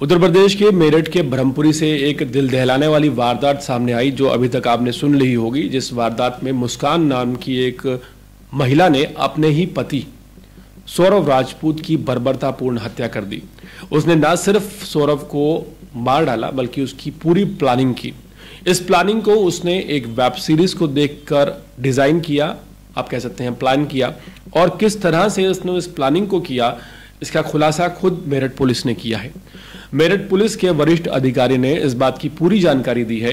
उत्तर प्रदेश के मेरठ के ब्रह्मपुरी से एक दिल दहलाने वाली वारदात सामने आई, जो अभी तक आपने सुन ली होगी। जिस वारदात में मुस्कान नाम की एक महिला ने अपने ही पति सौरभ राजपूत की बर्बरतापूर्ण हत्या कर दी। उसने न सिर्फ सौरभ को मार डाला बल्कि उसकी पूरी प्लानिंग की। इस प्लानिंग को उसने एक वेब सीरीज को देखकर डिजाइन किया, आप कह सकते हैं प्लान किया। और किस तरह से उसने इस प्लानिंग को किया, इसका खुलासा खुद मेरठ पुलिस ने किया है। मेरठ पुलिस के वरिष्ठ अधिकारी ने इस बात की पूरी जानकारी दी है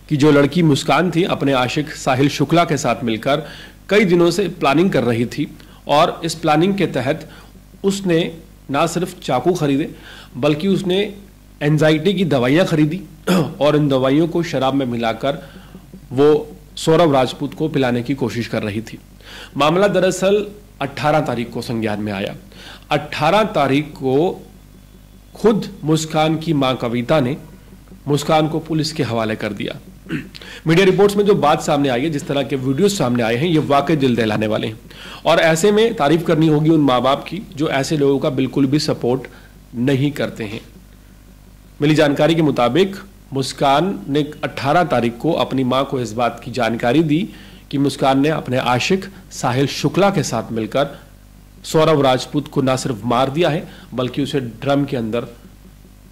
कि जो लड़की मुस्कान थी अपने आशिक साहिल शुक्ला के साथ मिलकर कई दिनों से प्लानिंग कर रही थी। और इस प्लानिंग के तहत उसने ना सिर्फ चाकू खरीदे बल्कि उसने एंजाइटी की दवाइयां खरीदी और इन दवाइयों को शराब में मिलाकर वो सौरभ राजपूत को पिलाने की कोशिश कर रही थी। मामला दरअसल 18 तारीख को संज्ञान में आया। 18 तारीख को खुद मुस्कान की मां कविता ने मुस्कान को पुलिस के हवाले कर दिया। मीडिया रिपोर्ट्स में जो बात सामने आई है, जिस तरह के वीडियोस सामने आए हैं, ये वाकई दिल दहलाने वाले हैं। और ऐसे में तारीफ करनी होगी उन माँ बाप की जो ऐसे लोगों का बिल्कुल भी सपोर्ट नहीं करते हैं। मिली जानकारी के मुताबिक मुस्कान ने 18 तारीख को अपनी मां को इस बात की जानकारी दी कि मुस्कान ने अपने आशिक साहिल शुक्ला के साथ मिलकर सौरभ राजपूत को न सिर्फ मार दिया है बल्कि उसे ड्रम के अंदर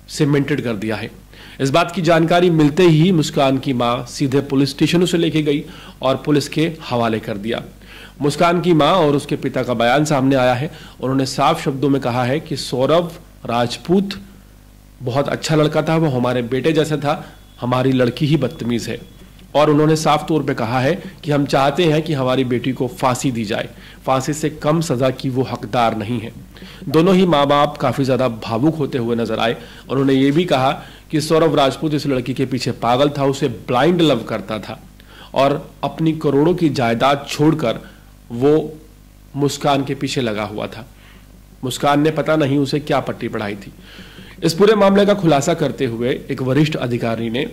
सीमेंटेड कर दिया है। इस बात की जानकारी मिलते ही मुस्कान की मां सीधे पुलिस स्टेशन उसे लेके गई और पुलिस के हवाले कर दिया। मुस्कान की मां और उसके पिता का बयान सामने आया है। उन्होंने साफ शब्दों में कहा है कि सौरभ राजपूत बहुत अच्छा लड़का था, वो हमारे बेटे जैसा था, हमारी लड़की ही बदतमीज है। और उन्होंने साफ तौर पे कहा है कि हम चाहते हैं कि हमारी बेटी को फांसी दी जाए, फांसी से कम सजा की वो हकदार नहीं है। दोनों ही माँ बाप काफ़ी ज़्यादा भावुक होते हुए नजर आए। उन्होंने ये भी कहा कि सौरभ राजपूत इस लड़की के पीछे पागल था, उसे ब्लाइंड लव करता था और अपनी करोड़ों की जायदाद छोड़कर वो मुस्कान के पीछे लगा हुआ था। मुस्कान ने पता नहीं उसे क्या पट्टी पढ़ाई थी। इस पूरे मामले का खुलासा करते हुए एक वरिष्ठ अधिकारी ने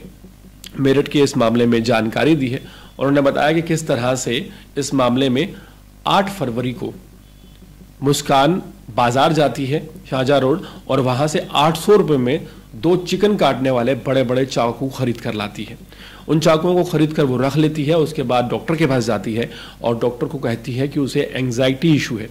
मेरठ के इस मामले में जानकारी दी है। उन्होंने बताया कि किस तरह से इस मामले में 8 फरवरी को मुस्कान बाजार जाती है शाहजहां रोड और वहां से 800 रुपये में 2 चिकन काटने वाले बड़े बड़े चाकू खरीद कर लाती है। उन चाकुओं को खरीद कर वो रख लेती है। उसके बाद डॉक्टर के पास जाती है और डॉक्टर को कहती है कि उसे एंग्जाइटी इशू है।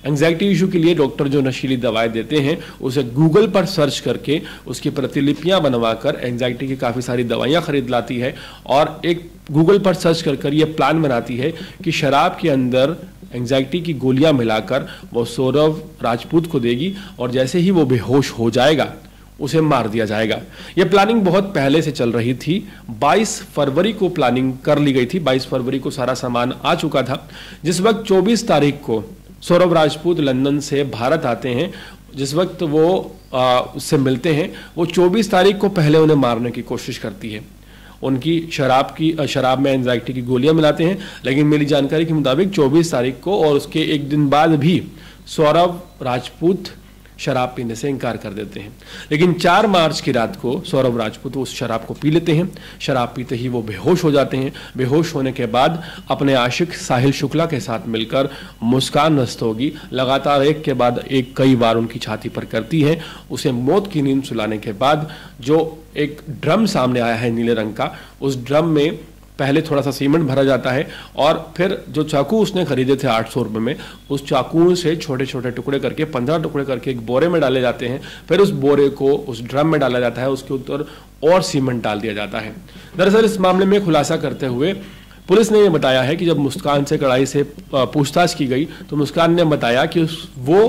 एंग्जाइटी इशू के लिए डॉक्टर जो नशीली दवाएं देते हैं उसे गूगल पर सर्च करके उसकी प्रतिलिपियां बनवाकर एंग्जाइटी की काफ़ी सारी दवाइयां खरीद लाती है और एक गूगल पर सर्च कर ये प्लान बनाती है कि शराब के अंदर एंग्जाइटी की गोलियां मिलाकर वो सौरभ राजपूत को देगी और जैसे ही वो बेहोश हो जाएगा उसे मार दिया जाएगा। यह प्लानिंग बहुत पहले से चल रही थी। 22 फरवरी को प्लानिंग कर ली गई थी। 22 फरवरी को सारा सामान आ चुका था। जिस वक्त 24 तारीख को सौरभ राजपूत लंदन से भारत आते हैं, जिस वक्त वो उससे मिलते हैं, वो 24 तारीख को पहले उन्हें मारने की कोशिश करती है। उनकी शराब में एंजाइटी की गोलियां मिलाते हैं। लेकिन मेरी जानकारी के मुताबिक 24 तारीख को और उसके एक दिन बाद भी सौरभ राजपूत शराब पीने से इनकार कर देते हैं। लेकिन 4 मार्च की रात को सौरभ राजपूत उस शराब को पी लेते हैं। शराब पीते ही वो बेहोश हो जाते हैं। बेहोश होने के बाद अपने आशिक साहिल शुक्ला के साथ मिलकर मुस्कान रस्तोगी लगातार एक के बाद एक कई बार उनकी छाती पर करती है। उसे मौत की नींद सुलाने के बाद जो एक ड्रम सामने आया है नीले रंग का, उस ड्रम में पहले थोड़ा सा सीमेंट भरा जाता है और फिर जो चाकू उसने खरीदे थे 800 रुपये में, उस चाकू से छोटे छोटे टुकड़े करके 15 टुकड़े करके एक बोरे में डाले जाते हैं। फिर उस बोरे को उस ड्रम में डाला जाता है, उसके ऊपर और सीमेंट डाल दिया जाता है। दरअसल इस मामले में खुलासा करते हुए पुलिस ने यह बताया है कि जब मुस्कान से कड़ाई से पूछताछ की गई तो मुस्कान ने बताया कि वो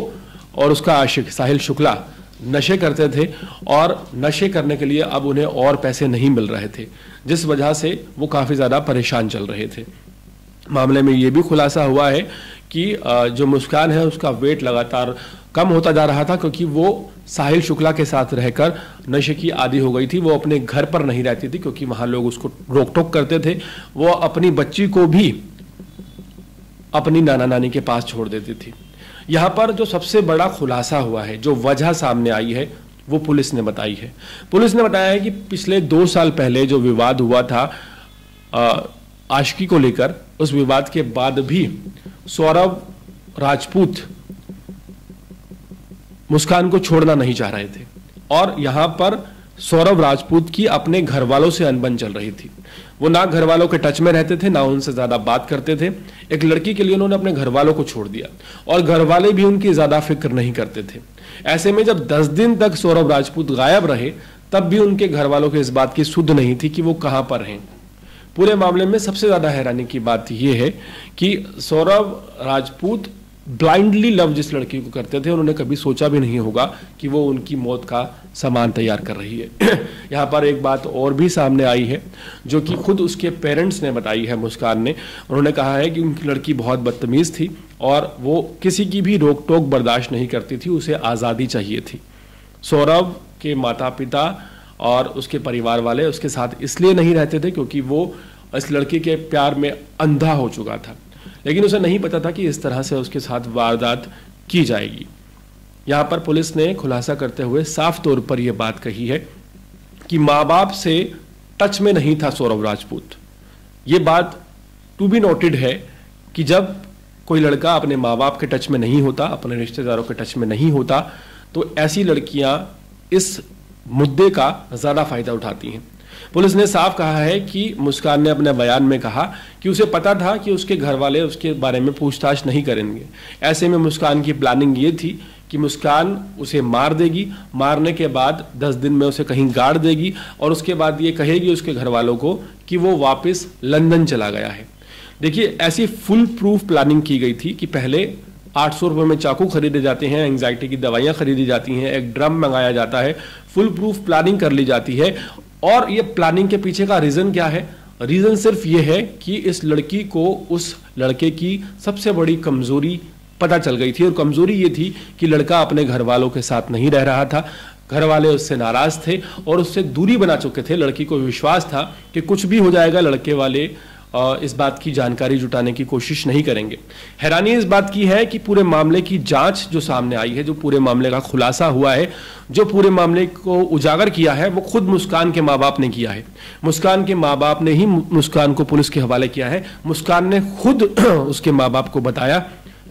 और उसका आशिक साहिल शुक्ला नशे करते थे और नशे करने के लिए अब उन्हें और पैसे नहीं मिल रहे थे, जिस वजह से वो काफ़ी ज़्यादा परेशान चल रहे थे। मामले में ये भी खुलासा हुआ है कि जो मुस्कान है उसका वेट लगातार कम होता जा रहा था क्योंकि वो साहिल शुक्ला के साथ रहकर नशे की आदी हो गई थी। वो अपने घर पर नहीं रहती थी क्योंकि वहाँ लोग उसको रोक टोक करते थे। वो अपनी बच्ची को भी अपनी नाना नानी के पास छोड़ देती थी। यहाँ पर जो सबसे बड़ा खुलासा हुआ है, जो वजह सामने आई है, वो पुलिस ने बताई है। पुलिस ने बताया है कि पिछले 2 साल पहले जो विवाद हुआ था आशिकी को लेकर, उस विवाद के बाद भी सौरभ राजपूत मुस्कान को छोड़ना नहीं चाह रहे थे और यहाँ पर सौरभ राजपूत की अपने घर वालों से अनबन चल रही थी। वो ना घर वालों के टच में रहते थे, ना उनसे ज्यादा बात करते थे। एक लड़की के लिए उन्होंने अपने घर वालों को छोड़ दिया और घर वाले भी उनकी ज्यादा फिक्र नहीं करते थे। ऐसे में जब 10 दिन तक सौरभ राजपूत गायब रहे, तब भी उनके घर वालों को इस बात की सुध नहीं थी कि वो कहां पर हैं। पूरे मामले में सबसे ज्यादा हैरानी की बात यह है कि सौरभ राजपूत ब्लाइंडली लव जिस लड़की को करते थे, उन्होंने कभी सोचा भी नहीं होगा कि वो उनकी मौत का सामान तैयार कर रही है। यहाँ पर एक बात और भी सामने आई है जो कि खुद उसके पेरेंट्स ने बताई है, मुस्कान ने। उन्होंने कहा है कि उनकी लड़की बहुत बदतमीज थी और वो किसी की भी रोक टोक बर्दाश्त नहीं करती थी, उसे आज़ादी चाहिए थी। सौरभ के माता पिता और उसके परिवार वाले उसके साथ इसलिए नहीं रहते थे क्योंकि वो इस लड़की के प्यार में अंधा हो चुका था, लेकिन उसे नहीं पता था कि इस तरह से उसके साथ वारदात की जाएगी। यहाँ पर पुलिस ने खुलासा करते हुए साफ तौर पर यह बात कही है कि माँ बाप से टच में नहीं था सौरभ राजपूत। ये बात टू बी नोटेड है कि जब कोई लड़का अपने माँ बाप के टच में नहीं होता, अपने रिश्तेदारों के टच में नहीं होता, तो ऐसी लड़कियां इस मुद्दे का ज्यादा फायदा उठाती हैं। पुलिस ने साफ कहा है कि मुस्कान ने अपने बयान में कहा कि उसे पता था कि उसके घर वाले उसके बारे में पूछताछ नहीं करेंगे। ऐसे में मुस्कान की प्लानिंग ये थी कि मुस्कान उसे मार देगी, मारने के बाद 10 दिन में उसे कहीं गाड़ देगी और उसके बाद ये कहेगी उसके घर वालों को कि वो वापस लंदन चला गया है। देखिए, ऐसी फुल प्रूफ प्लानिंग की गई थी कि पहले 800 रुपये में चाकू खरीदे जाते हैं, एंग्जाइटी की दवाइयाँ खरीदी जाती हैं, एक ड्रम मंगाया जाता है, फुल प्रूफ प्लानिंग कर ली जाती है। और ये प्लानिंग के पीछे का रीजन क्या है? रीजन सिर्फ ये है कि इस लड़की को उस लड़के की सबसे बड़ी कमजोरी पता चल गई थी, और कमजोरी ये थी कि लड़का अपने घर वालों के साथ नहीं रह रहा था, घर वाले उससे नाराज थे और उससे दूरी बना चुके थे। लड़की को विश्वास था कि कुछ भी हो जाएगा, लड़के वाले इस बात की जानकारी जुटाने की कोशिश नहीं करेंगे। हैरानी इस बात की है कि पूरे मामले की जांच जो सामने आई है, जो पूरे मामले का खुलासा हुआ है, जो पूरे मामले को उजागर किया है, वो खुद मुस्कान के माँ बाप ने किया है। मुस्कान के माँ बाप ने ही मुस्कान को पुलिस के हवाले किया है। मुस्कान ने खुद उसके माँ बाप को बताया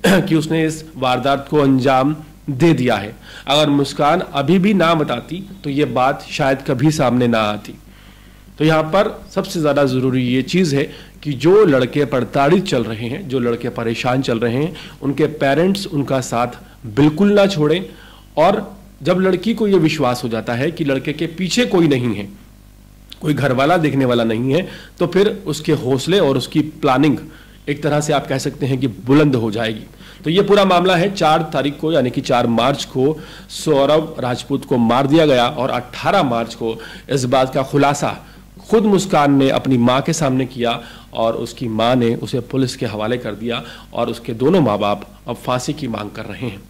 कि उसने इस वारदात को अंजाम दे दिया है। अगर मुस्कान अभी भी ना बताती तो ये बात शायद कभी सामने ना आती। तो यहाँ पर सबसे ज्यादा जरूरी ये चीज है कि जो लड़के प्रताड़ित चल रहे हैं, जो लड़के परेशान चल रहे हैं, उनके पेरेंट्स उनका साथ बिल्कुल ना छोड़ें। और जब लड़की को यह विश्वास हो जाता है कि लड़के के पीछे कोई नहीं है, कोई घर वाला देखने वाला नहीं है, तो फिर उसके हौसले और उसकी प्लानिंग एक तरह से आप कह सकते हैं कि बुलंद हो जाएगी। तो ये पूरा मामला है 4 तारीख को, यानी कि 4 मार्च को सौरभ राजपूत को मार दिया गया और 18 मार्च को इस बात का खुलासा खुद मुस्कान ने अपनी मां के सामने किया और उसकी मां ने उसे पुलिस के हवाले कर दिया और उसके दोनों माँ बाप अब फांसी की मांग कर रहे हैं।